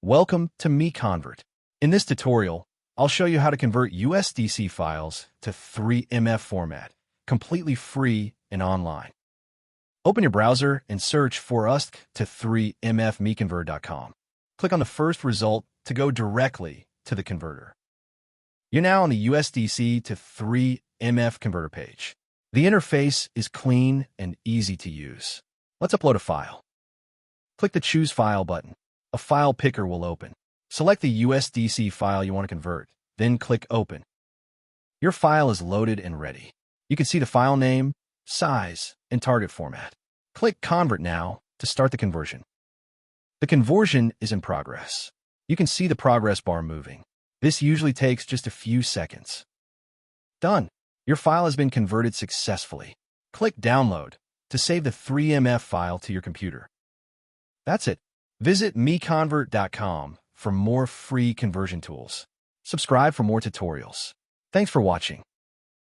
Welcome to MiConvert. In this tutorial, I'll show you how to convert USDC files to 3MF format, completely free and online. Open your browser and search for USDC to 3MF MiConvert.com. Click on the first result to go directly to the converter. You're now on the USDC to 3MF converter page. The interface is clean and easy to use. Let's upload a file. Click the Choose File button. A file picker will open. Select the USDC file you want to convert, then click Open. Your file is loaded and ready. You can see the file name, size, and target format. Click Convert now to start the conversion. The conversion is in progress. You can see the progress bar moving. This usually takes just a few seconds. Done. Your file has been converted successfully. Click Download to save the 3MF file to your computer. That's it. Visit MiConvert.com for more free conversion tools. Subscribe for more tutorials. Thanks for watching.